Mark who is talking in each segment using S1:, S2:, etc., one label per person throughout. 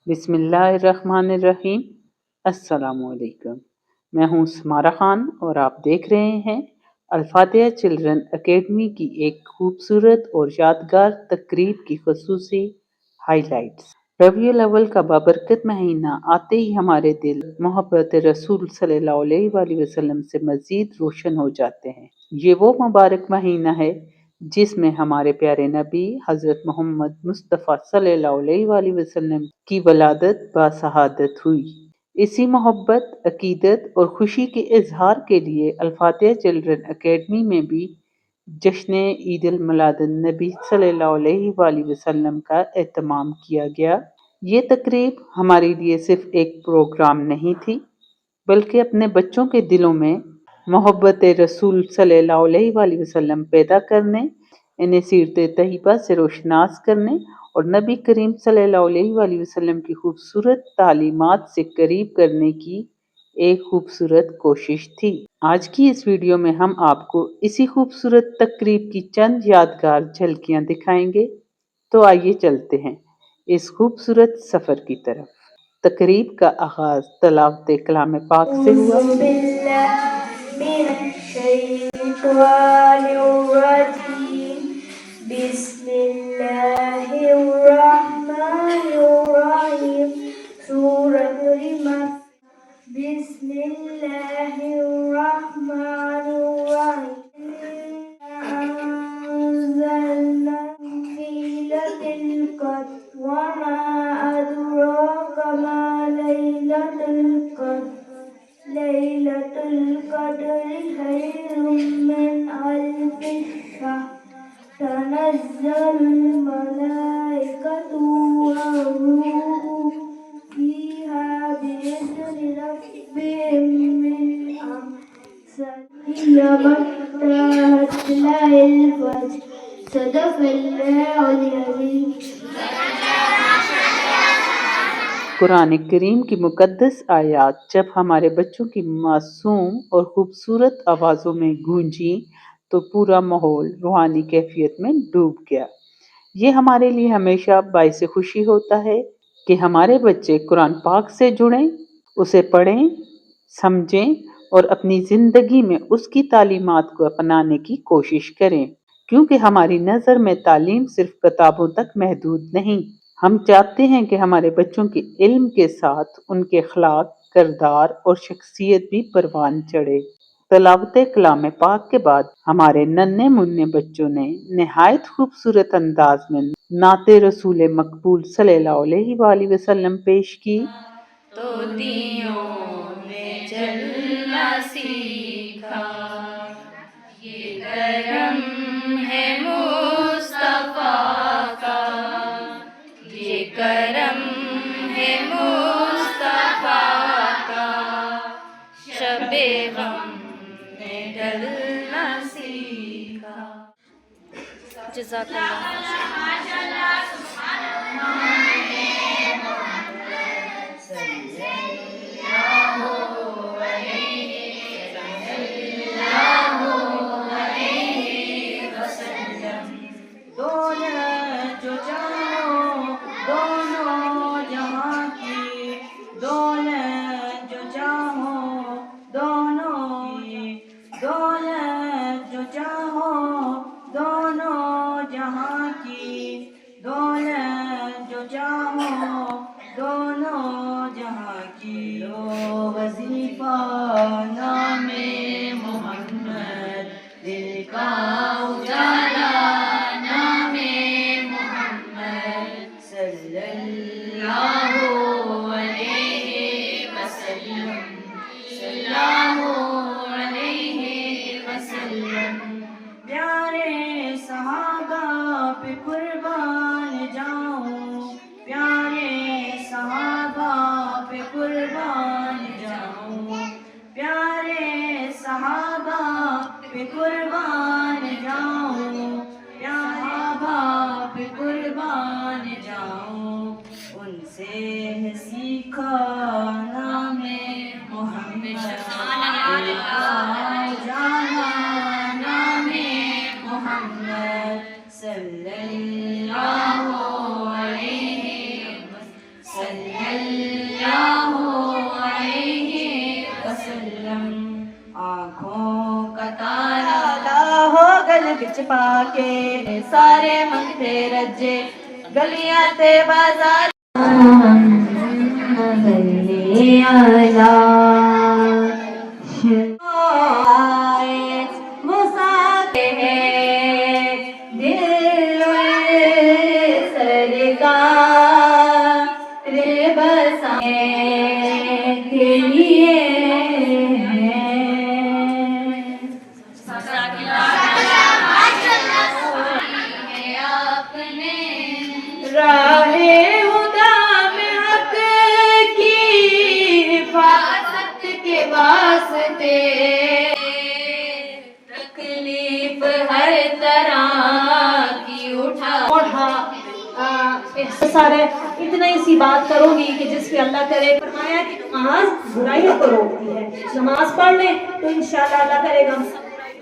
S1: بسم اللہ الرحمن الرحیم۔ السلام علیکم، میں ہوں سمارہ خان اور آپ دیکھ رہے ہیں الفاتحہ چلڈرن اکیڈمی کی ایک خوبصورت اور یادگار تقریب کی خصوصی ہائی لائٹس۔ ربیع الاول کا بابرکت مہینہ آتے ہی ہمارے دل محبت رسول صلی اللہ علیہ وآلہ وسلم سے مزید روشن ہو جاتے ہیں۔ یہ وہ مبارک مہینہ ہے جس میں ہمارے پیارے نبی حضرت محمد مصطفیٰ صلی اللہ علیہ وآلہ وسلم کی ولادت باسعادت ہوئی۔ اسی محبت، عقیدت اور خوشی کے اظہار کے لیے الفاتحہ چلڈرن اکیڈمی میں بھی جشن عید المیلاد النبی صلی اللہ علیہ وآلہ وسلم کا اہتمام کیا گیا۔ یہ تقریب ہمارے لیے صرف ایک پروگرام نہیں تھی، بلکہ اپنے بچوں کے دلوں میں محبت رسول صلی اللہ علیہ وآلہ وسلم پیدا کرنے، انہیں سیرت طیبہ سے روشناس کرنے اور نبی کریم صلی اللہ علیہ وآلہ وسلم کی خوبصورت تعلیمات سے قریب کرنے کی ایک خوبصورت کوشش تھی۔ آج کی اس ویڈیو میں ہم آپ کو اسی خوبصورت تقریب کی چند یادگار جھلکیاں دکھائیں گے، تو آئیے چلتے ہیں اس خوبصورت سفر کی طرف۔ تقریب کا آغاز تلاوت کلام پاک سے ہوا۔
S2: أعوذ بالله من الشيطان الرجيم بسم الله الرحمن الرحيم سورة المسجد بسم الله الرحمن الرحيم أنزلنا في ليلة القدر وما أدراك ما ليلة القدر ليلة القدر خير من ألف شهر تنزل الملائكة والروح فيها بإذن ربهم من أمر مطلع الفجر صدق الله العظيم۔
S1: قرآن کریم کی مقدس آیات جب ہمارے بچوں کی معصوم اور خوبصورت آوازوں میں گونجی تو پورا ماحول روحانی کیفیت میں ڈوب گیا۔ یہ ہمارے لیے ہمیشہ باعث خوشی ہوتا ہے کہ ہمارے بچے قرآن پاک سے جڑیں، اسے پڑھیں، سمجھیں اور اپنی زندگی میں اس کی تعلیمات کو اپنانے کی کوشش کریں، کیونکہ ہماری نظر میں تعلیم صرف کتابوں تک محدود نہیں۔ ہم چاہتے ہیں کہ ہمارے بچوں کے علم کے ساتھ ان کے اخلاق، کردار اور شخصیت بھی پروان چڑھے۔ تلاوت کلام پاک کے بعد ہمارے ننھے منھے بچوں نے نہایت خوبصورت انداز میں نعت رسول مقبول صلی اللہ علیہ وآلہ وسلم پیش کی۔
S2: طوطیوں نے چلنا سیکھا، یہ کرم ہے مصطفیٰ کا، یہ کرم ہے مصطفیٰ کا، شب غم نے ڈلنا سیکھا۔ جزاک دولت جو چاہو دونوں جہاں کی، دولت جو چاہو دونوں کی، دولت جو چاہو دونوں جہاں کی، دولت جو چاہو دونوں جہاں کی۔ لو وظیفہ نام محمد، دل کا اجالا نام محمد، صلی اللہ علیہ وسلم، صلی اللہ علیہ وسلم۔ پیارے صحابہ پہ قربان جاؤں، پیارے صحابہ پہ قربان جاؤں، پیارے صحابہ پہ قربان جاؤں، صحابہ پہ قربان جاؤں۔ ان سے ہے سیکھا نام محمد، جانا نام محمد، صلی اللہ علیہ وسلم۔ सल्लल्लाहु अलैहि वसल्लम। आँखों का ताला हो गल बिच पाके, सारे मंगते रजे गलियां ते बाजार। गली आला आए मुसाके हैं दिल सरकार रे बसाने के लिए राहे हुदा में हक की हिफाजत के वास्ते तकलीफ हर तरह की उठा
S3: सारे इतना ही सी बात करोगी कि जिस पे अल्लाह करे। फरमाया कि नमाज बुराइयों को रोकती है, नमाज पढ़ ले तो इंशाल्लाह अल्लाह करेगा।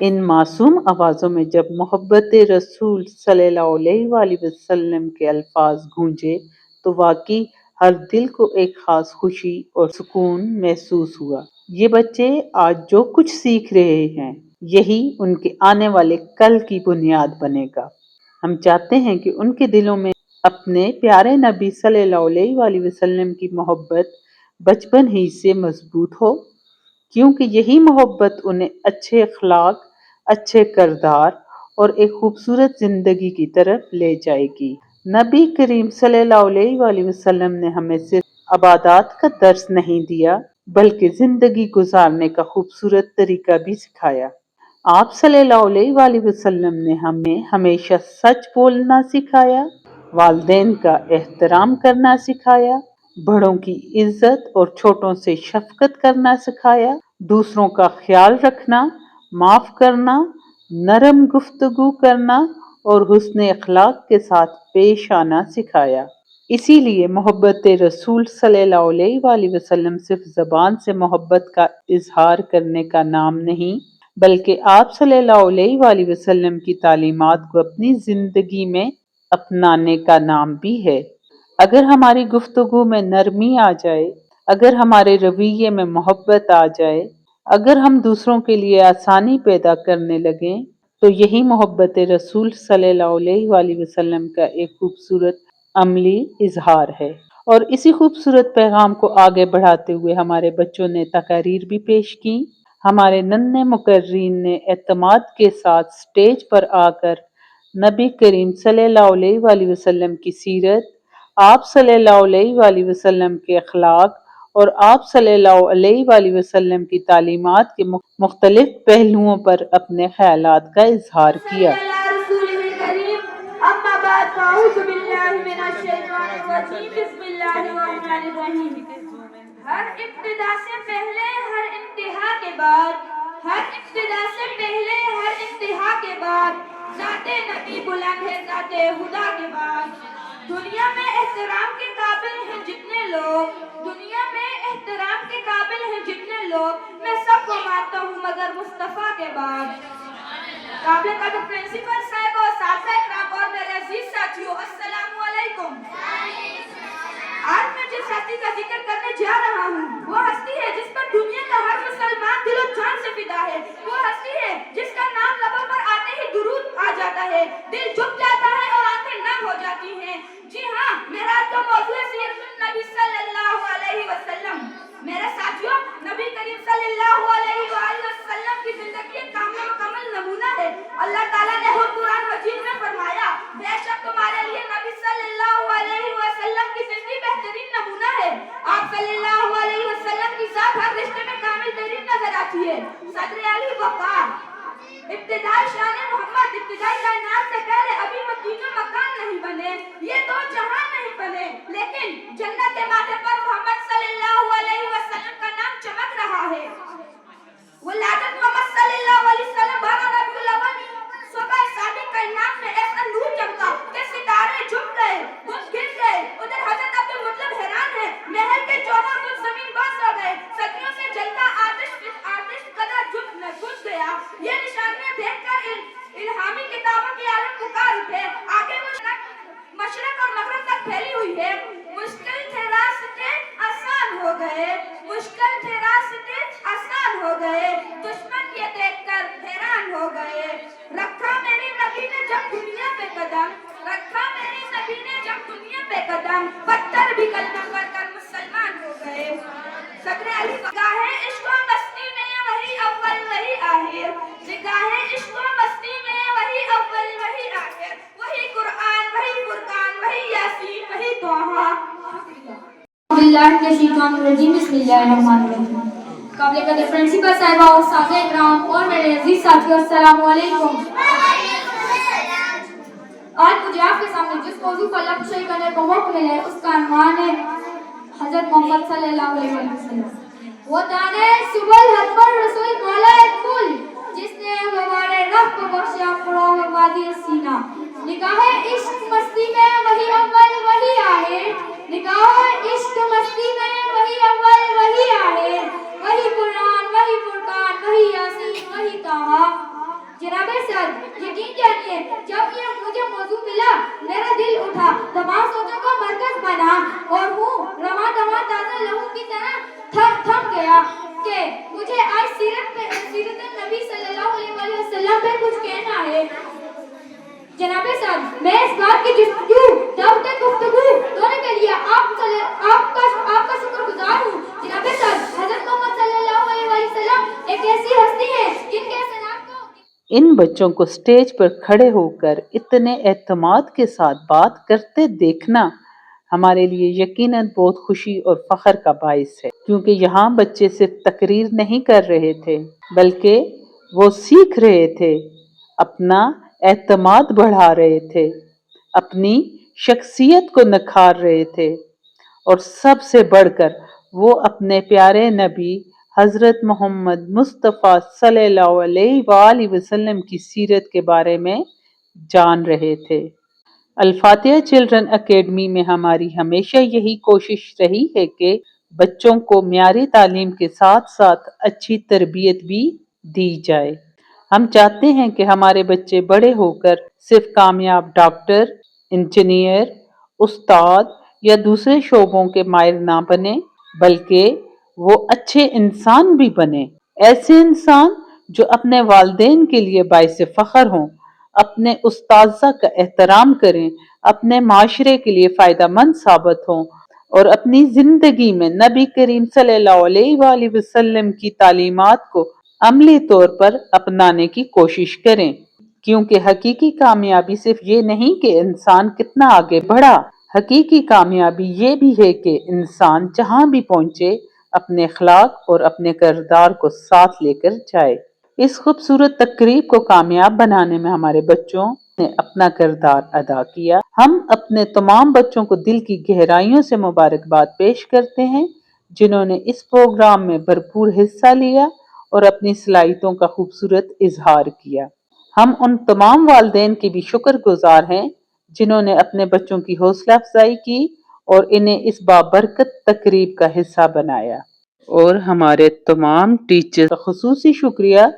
S1: इन मासूम आवाज़ों में जब मोहब्बत रसूल सल्लल्लाहु अलैहि वसल्लम के अल्फाज गूंजे तो वाकई हर दिल को एक खास खुशी और सुकून महसूस हुआ। ये बच्चे आज जो कुछ सीख रहे हैं यही उनके आने वाले कल की बुनियाद बनेगा। हम चाहते हैं कि उनके दिलों में अपने प्यारे नबी सल्लल्लाहु अलैहि वसल्लम की मोहब्बत बचपन ही से मजबूत हो, क्योंकि यही मोहब्बत उन्हें अच्छे अखलाक, अच्छे किरदार और एक खूबसूरत जिंदगी की तरफ ले जाएगी। नबी करीम सल्लल्लाहु अलैहि वसल्लम ने हमें सिर्फ इबादत का दर्स नहीं दिया बल्कि जिंदगी गुजारने का खूबसूरत तरीका भी सिखाया। आप सल्लल्लाहु अलैहि वसल्लम ने हमें हमेशा सच बोलना सिखाया, वालिदैन का एहतराम करना सिखाया, बड़ों की इज्जत और छोटों से शफकत करना सिखाया, दूसरों का ख्याल रखना, माफ करना, नरम गुफ्तगू करना और हुस्न अखलाक के साथ पेश आना सिखाया। इसीलिए मोहब्बत रसूल सल्लल्लाहु अलैहि वसल्लम सिर्फ ज़बान से मोहब्बत का इजहार करने का नाम नहीं, बल्कि आप सल्लल्लाहु अलैहि वसल्लम की तालीमात को अपनी जिंदगी में अपनाने का नाम भी है। अगर हमारी गुफ्तगू में नरमी आ जाए, अगर हमारे रवैये में मोहब्बत आ जाए, अगर हम दूसरों के लिए आसानी पैदा करने लगें, तो यही मोहब्बत रसूल सल्लल्लाहु अलैहि वसल्लम का एक खूबसूरत अमली इजहार है। और इसी खूबसूरत पैगाम को आगे बढ़ाते हुए हमारे बच्चों ने तकारीर भी पेश की। हमारे नन्हे मुकर्रीन ने एतमाद के साथ स्टेज पर आकर नबी करीम सल्लल्लाहु अलैहि वसल्लम की सीरत, आप सल्लल्लाहु अलैहि वसल्लम के अखलाक और आप सल्लल्लाहु अलैहि वसल्लम की तालीमात के मुख्तलिफ पहलुओं पर अपने ख्यालात का इजहार किया।
S2: हर इब्तिदा से पहले हर इंतहा के बाद, हर इब्तिदा से पहले हर इंतहा के बाद, ज़ाते नबी बुलंद है ज़ाते खुदा के बाद। दुनिया में एहतराम के काबिल हैं जितने लोग, दुनिया में एहतराम के काबिल हैं जितने लोग, मैं सबको मानता हूँ मगर मुस्तफ़ा के बाद। काबिल का जो प्रिंसिपल साहब और साथी इकराम और मेरे अजीज साथियों, अस्सलामु अलैकुम। आज मैं जिस हस्ती का जिक्र करने जा रहा हूँ वो हस्ती है जिस पर दुनिया का हर मुसलमान दिलो जान से फिदा है। वो हस्ती है जिसका नाम लबों पर आते ही दुरूद आ जाता है, दिल झुक जाता है और आंखें नम हो जाती हैं। जी हाँ, मेरा आज का मौजूद है सीरत नबी सल्लल्लाहु अलैहि वसल्लम। मेरे साथियों, नबी करीम सल्लल्लाहु अलैहि वसल्लम की जिंदगी एक कामिल मुकम्मल नमूना है। अल्लाह ताला ने खुद कुरान मजीद में फरमाया, बेशक तुम्हारे लिए नबी सल्लल्लाहु अलैहि वसल्लम की जिंदगी बेहतरीन नमूना है। आप सल्लल्लाहु अलैहि वसल्लम की जात हर रिश्ते में कामिल तरीन नजर आती है। सदर अली वक़ार, इब्तिदाई शान मोहम्मद, इब्तिदाई कायनात से पहले अभी मदीना मकान नहीं बने, ये दो जहान नहीं बने, लेकिन जन्नत के माथे पर मोहम्मद सल्लल्लाहु अलैहि वसल्लम का नाम चमक रहा है। वलादत मोहम्मद सल्लल्लाहु अलैहि वसल्लम 12 रबीउल अव्वल सुबह सादिक कायनात में ऐसा नूर चमका कि सितारे झुक गए, बुत गिर गए। उधर हजरत अब्दुल मुत्तलिब हैरान है, महल के चौदह बुत जमीन बस हो गए, सदियों से जलता आतिश कदर बुझ गया। ये निशानियां देखकर इल्हामी किताबों के आलम पुकार उठे। आगे वो मशरक और मगरब तक फैली हुई है। मुश्किल ठहरा निगाहे इश्क व मस्ती में वही अव्वल वही आखिर, निगाहे इश्क व मस्ती में वही अव्वल वही आखिर, वही कुरान वही फुरकान वही यासीन वही तोहा। बिस्मिल्लाहिर्रहमानिर्रहीम। काबिल कदर प्रिंसिपल साहिबा और साथी इकराम और मेरे अजीज साथियों, अस्सलाम वालेकुम। आज मुझे आपके सामने जिस मौजू पर लफ्ज़ करने का मौका मिला है उसका अनवान है हज़रत मोहम्मद सल्लल्लाहु अलैहि वसल्लम। वो ताने सुबह हकबर रसूल मौला कुल जिसने हमारे रब को बख्शा फरोग वादी सीना। निगाहे इश्क मस्ती में वही अव्वल वही आखिर, निगाहे इश्क मस्ती में वही अव्वल वही आखिर, वही कुरान वही फुरकान वही यासीन वही तोहा। जनाबे सर, यकीन जानिए जब ये मुझे मौजू मिला मेरा दिल उठा, तमाम सोचों का मरकज बना और हूँ रवा दवा ताज़ा लहू की तरह थम गया कि मुझे आज सीरत नबी सल्लल्लाहु अलैहि वसल्लम पे कुछ कहना है। जनाबे सर, मैं इस बात की गुफ्तगू दोनों के लिए आपका शुक्रगुजार हूँ। जनाबे सर, हज़रत मोहम्मद सल्लल्लाहु अलैहि वसल्लम एक ऐसी हस्ती है जिनके
S1: इन बच्चों को स्टेज पर खड़े होकर इतने एतमाद के साथ बात करते देखना हमारे लिए यकीनन बहुत खुशी और फख्र का बाइस है, क्योंकि यहाँ बच्चे सिर्फ तकरीर नहीं कर रहे थे बल्कि वो सीख रहे थे, अपना एतमाद बढ़ा रहे थे, अपनी शख्सियत को निखार रहे थे और सबसे बढ़कर वो अपने प्यारे नबी हज़रत मोहम्मद मुस्तफ़ा सल्लल्लाहु अलैहि वसल्लम की सीरत के बारे में जान रहे थे। अल-फातिहा चिल्ड्रन एकेडमी में हमारी हमेशा यही कोशिश रही है कि बच्चों को म्यारी तालीम के साथ साथ अच्छी तरबियत भी दी जाए। हम चाहते हैं कि हमारे बच्चे बड़े होकर सिर्फ कामयाब डॉक्टर, इंजीनियर, उस्ताद या दूसरे शोबों के माहिर ना बने, बल्कि वो अच्छे इंसान भी बने। ऐसे इंसान जो अपने वालिदैन के लिए बाइस फख्र हों, अपने उस्ताज़ा का एहतराम करें, अपने माशरे के लिए फ़ायदेमंद साबित हों और अपनी ज़िंदगी में नबी करीम सल्लल्लाहु अलैहि वसल्लम की तालीमात को अमली तौर पर अपनाने की कोशिश करें। क्योंकि हकीकी कामयाबी सिर्फ ये नहीं कि इंसान कितना आगे बढ़ा, हकीकी कामयाबी ये भी है कि इंसान जहाँ भी पहुँचे अपने अखलाक और अपने किरदार को साथ लेकर जाए। इस खूबसूरत तकरीब को कामयाब बनाने में हमारे बच्चों ने अपना किरदार अदा किया। हम अपने तमाम बच्चों को दिल की गहराइयों से मुबारकबाद पेश करते हैं जिन्होंने इस प्रोग्राम में भरपूर हिस्सा लिया और अपनी सलाहियतों का खूबसूरत इजहार किया। हम उन तमाम वालिदैन की भी शुक्रगुजार हैं जिन्होंने अपने बच्चों की हौसला अफजाई की और इन्हें इस बाबरकत तकरीब का हिस्सा बनाया, और हमारे तमाम टीचर्स का खुसूसी शुक्रिया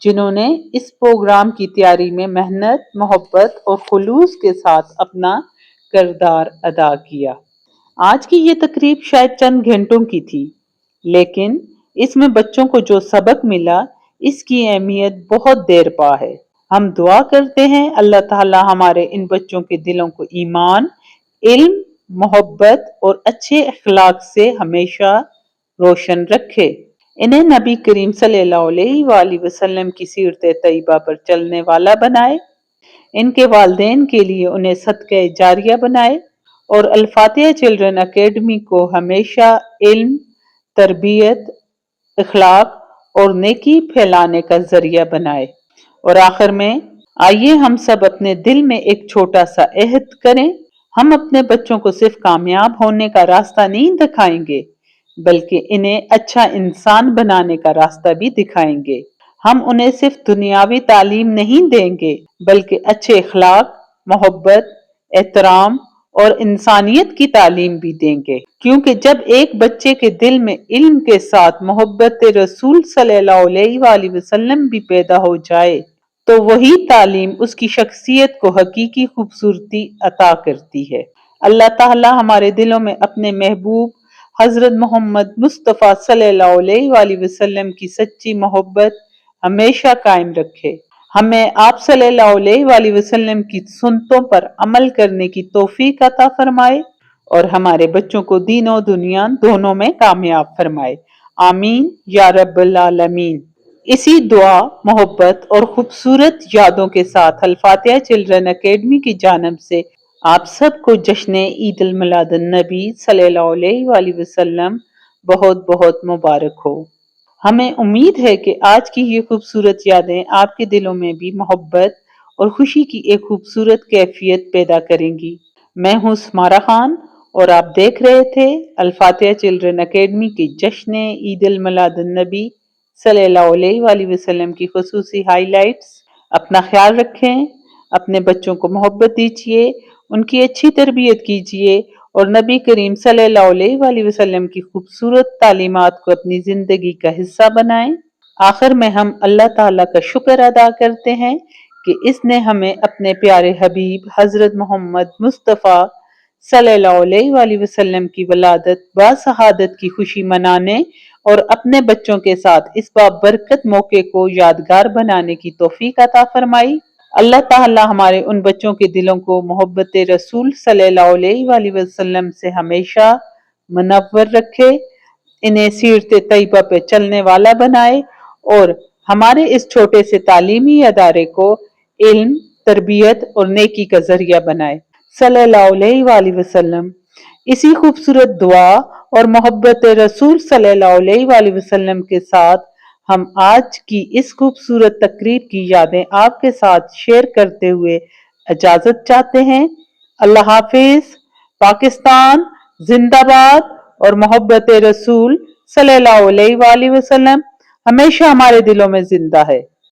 S1: जिन्होंने इस प्रोग्राम की तैयारी में मेहनत, मोहब्बत और खुलूस के साथ अपना किरदार अदा किया। आज की ये तकरीब शायद चंद घंटों की थी, लेकिन इसमें बच्चों को जो सबक मिला इसकी अहमियत बहुत देर पा है। हम दुआ करते हैं अल्लाह ताला हमारे इन बच्चों के दिलों को ईमान, इल्म, मोहब्बत और अच्छे अखलाक से हमेशा रोशन रखे। इन्हें नबी करीम सल्लल्लाहु अलैहि वसल्लम की सीरत तैयबा पर चलने वाला बनाए, इनके वालिदैन के लिए उन्हें सदक़े जारिया बनाए और अल-फातिहा चिल्ड्रन एकेडमी को हमेशा इल्म, तरबियत, अखलाक और नेकी फैलाने का जरिया बनाए। और आखिर में आइए हम सब अपने दिल में एक छोटा सा अहद करें, हम अपने बच्चों को सिर्फ कामयाब होने का रास्ता नहीं दिखाएंगे बल्कि इन्हें अच्छा इंसान बनाने का रास्ता भी दिखाएंगे। हम उन्हें सिर्फ दुनियावी तालीम नहीं देंगे बल्कि अच्छे अखलाक, मोहब्बत, एहतराम और इंसानियत की तालीम भी देंगे। क्योंकि जब एक बच्चे के दिल में इल्म के साथ मोहब्बत रसूल सल्लल्लाहु अलैहि वसल्लम भी पैदा हो जाए तो वही तालीम उसकी शख्सियत को हकीकी खूबसूरती अता करती है। अल्लाह ताला हमारे दिलों में अपने महबूब हजरत मोहम्मद मुस्तफ़ा सल्लल्लाहु अलैहि वसल्लम की सच्ची मोहब्बत हमेशा कायम रखे। हमें आप सल्लल्लाहु अलैहि वसल्लम की सुन्नतों पर अमल करने की तौफीक अता फरमाए और हमारे बच्चों को दीन और दुनिया दोनों में कामयाब फरमाए। आमीन या रब्बल आलमीन। इसी दुआ, मोहब्बत और खूबसूरत यादों के साथ अल-फातिहा चिल्ड्रन एकेडमी की जानिब से आप सबको जश्न ईद अल मिलादुन नबी सल्लल्लाहु अलैहि वसल्लम बहुत बहुत मुबारक हो। हमें उम्मीद है कि आज की ये खूबसूरत यादें आपके दिलों में भी मोहब्बत और खुशी की एक खूबसूरत कैफियत पैदा करेंगी। मैं हूँ समारा खान और आप देख रहे थे अल-फातिहा चिल्ड्रन एकेडमी की जश्न ईद अल मिलादुन नबी सल्लल्लाहु अलैहि वसल्लम की खुसूसी हाइलाइट्स। अपना ख्याल रखें, अपने बच्चों को मोहब्बत दीजिए, उनकी अच्छी तरबियत कीजिए और नबी करीम सल्लल्लाहु अलैहि वसल्लम की खूबसूरत तालीमात को अपनी जिंदगी का हिस्सा बनाएं। आखिर में हम अल्लाह ताला का शुक्र अदा करते हैं कि इसने हमें अपने प्यारे हबीब हजरत मोहम्मद मुस्तफ़ा सल्लल्लाहु अलैहि वसल्लम की वलादत व शहादत की खुशी मनाने और अपने बच्चों के साथ इस बाबरकत मौके को यादगार बनाने की तौफीक अता फरमाई। अल्लाह ताला हमारे उन बच्चों के दिलों को मोहब्बत रसूल सल्लल्लाहु अलैहि वसल्लम से हमेशा मुनव्वर रखे, इन्हें सीरत तैयबा पे चलने वाला बनाए और हमारे इस छोटे से तालीमी अदारे को इल्म, तरबियत और नेकी का जरिया बनाए। सल्लल्लाहु अलैहि वसल्लम। इसी खूबसूरत दुआ और मोहब्बत रसूल सल्लल्लाहु अलैहि वसल्लम के साथ हम आज की इस खूबसूरत तकरीब की यादें आपके साथ शेयर करते हुए इजाजत चाहते हैं। अल्लाह हाफिज। पाकिस्तान जिंदाबाद और मोहब्बत रसूल सल्लल्लाहु अलैहि वसल्लम हमेशा हमारे दिलों में जिंदा है।